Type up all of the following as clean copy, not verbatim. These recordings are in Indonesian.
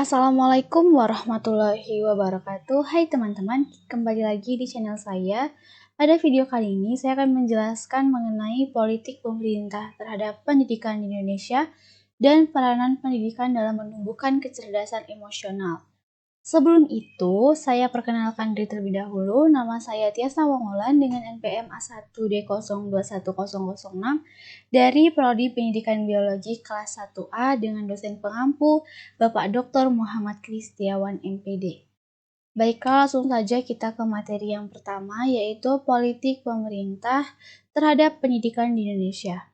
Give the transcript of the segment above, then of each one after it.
Assalamualaikum warahmatullahi wabarakatuh. Hai teman-teman, kembali lagi di channel saya. Pada video kali ini saya akan menjelaskan mengenai politik pemerintah terhadap pendidikan di Indonesia dan peranan pendidikan dalam menumbuhkan kecerdasan emosional. Sebelum itu, saya perkenalkan diri terlebih dahulu. Nama saya Tiasa Wongolan dengan NPM A1D021006 dari Prodi Pendidikan Biologi kelas 1A dengan dosen pengampu Bapak Dr. Muhammad Kristiawan MPD. Baiklah, langsung saja kita ke materi yang pertama, yaitu politik pemerintah terhadap pendidikan di Indonesia.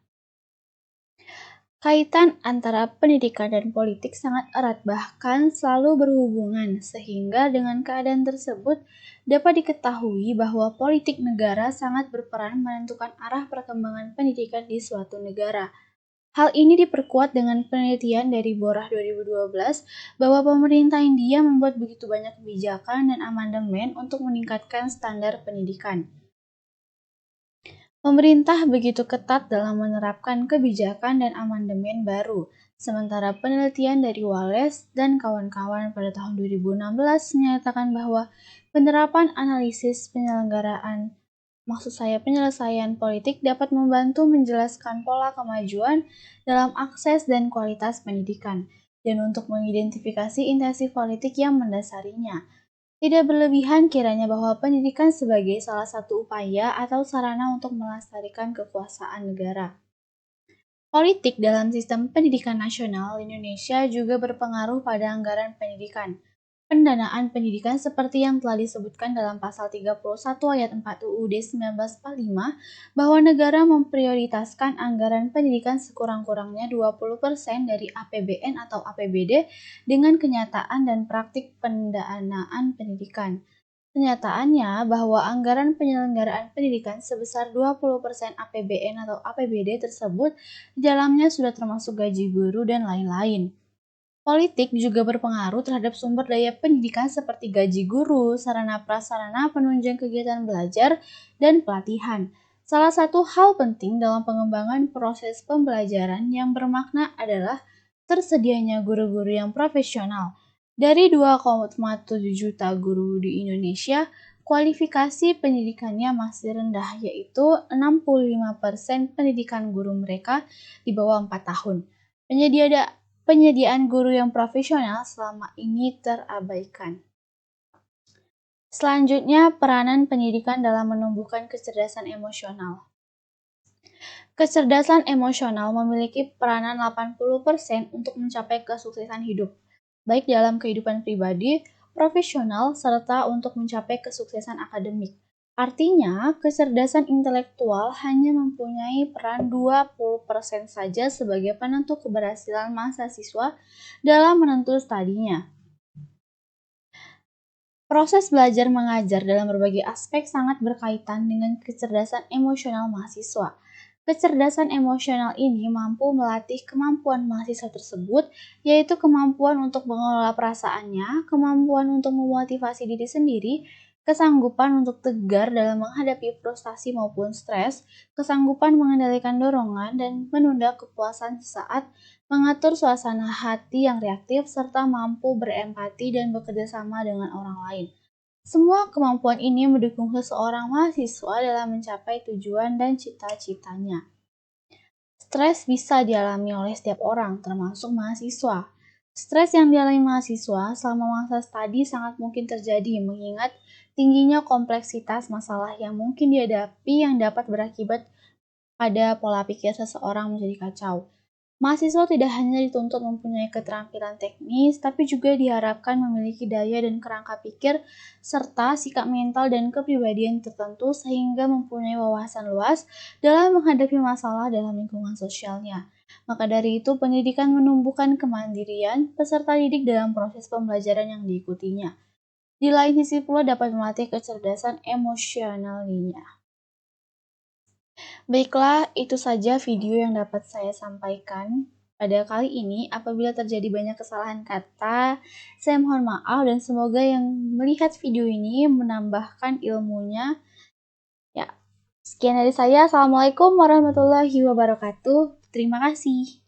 Kaitan antara pendidikan dan politik sangat erat, bahkan selalu berhubungan, sehingga dengan keadaan tersebut dapat diketahui bahwa politik negara sangat berperan menentukan arah perkembangan pendidikan di suatu negara. Hal ini diperkuat dengan penelitian dari Borah 2012 bahwa pemerintah India membuat begitu banyak kebijakan dan amandemen untuk meningkatkan standar pendidikan. Pemerintah begitu ketat dalam menerapkan kebijakan dan amandemen baru, sementara penelitian dari Wallace dan kawan-kawan pada tahun 2016 menyatakan bahwa penerapan analisis penyelesaian politik dapat membantu menjelaskan pola kemajuan dalam akses dan kualitas pendidikan, dan untuk mengidentifikasi intensi politik yang mendasarinya. Tidak berlebihan kiranya bahwa pendidikan sebagai salah satu upaya atau sarana untuk melestarikan kekuasaan negara. Politik dalam sistem pendidikan nasional Indonesia juga berpengaruh pada anggaran pendidikan. Pendanaan pendidikan seperti yang telah disebutkan dalam pasal 31 ayat 4 UUD 1945 bahwa negara memprioritaskan anggaran pendidikan sekurang-kurangnya 20% dari APBN atau APBD dengan kenyataan dan praktik pendanaan pendidikan. Kenyataannya bahwa anggaran penyelenggaraan pendidikan sebesar 20% APBN atau APBD tersebut di dalamnya sudah termasuk gaji guru dan lain-lain. Politik juga berpengaruh terhadap sumber daya pendidikan seperti gaji guru, sarana prasarana penunjang kegiatan belajar, dan pelatihan. Salah satu hal penting dalam pengembangan proses pembelajaran yang bermakna adalah tersedianya guru-guru yang profesional. Dari 2,7 juta guru di Indonesia, kualifikasi pendidikannya masih rendah, yaitu 65% pendidikan guru mereka di bawah 4 tahun. Penyediaan guru yang profesional selama ini terabaikan. Selanjutnya, peranan pendidikan dalam menumbuhkan kecerdasan emosional. Kecerdasan emosional memiliki peranan 80% untuk mencapai kesuksesan hidup, baik dalam kehidupan pribadi, profesional, serta untuk mencapai kesuksesan akademik. Artinya, kecerdasan intelektual hanya mempunyai peran 20% saja sebagai penentu keberhasilan mahasiswa dalam menempuh studinya. Proses belajar mengajar dalam berbagai aspek sangat berkaitan dengan kecerdasan emosional mahasiswa. Kecerdasan emosional ini mampu melatih kemampuan mahasiswa tersebut, yaitu kemampuan untuk mengelola perasaannya, kemampuan untuk memotivasi diri sendiri, kesanggupan untuk tegar dalam menghadapi frustasi maupun stres, kesanggupan mengendalikan dorongan dan menunda kepuasan sesaat, mengatur suasana hati yang reaktif, serta mampu berempati dan bekerja sama dengan orang lain. Semua kemampuan ini mendukung seseorang mahasiswa dalam mencapai tujuan dan cita-citanya. Stres bisa dialami oleh setiap orang, termasuk mahasiswa. Stres yang dialami mahasiswa selama masa studi sangat mungkin terjadi mengingat tingginya kompleksitas masalah yang mungkin dihadapi yang dapat berakibat pada pola pikir seseorang menjadi kacau. Mahasiswa tidak hanya dituntut mempunyai keterampilan teknis, tapi juga diharapkan memiliki daya dan kerangka pikir, serta sikap mental dan kepribadian tertentu sehingga mempunyai wawasan luas dalam menghadapi masalah dalam lingkungan sosialnya. Maka dari itu, pendidikan menumbuhkan kemandirian peserta didik dalam proses pembelajaran yang diikutinya. Di lain sisi pula dapat melatih kecerdasan emosionalnya. Baiklah, itu saja video yang dapat saya sampaikan pada kali ini. Apabila terjadi banyak kesalahan kata, saya mohon maaf dan semoga yang melihat video ini menambahkan ilmunya. Ya, sekian dari saya. Assalamualaikum warahmatullahi wabarakatuh. Terima kasih.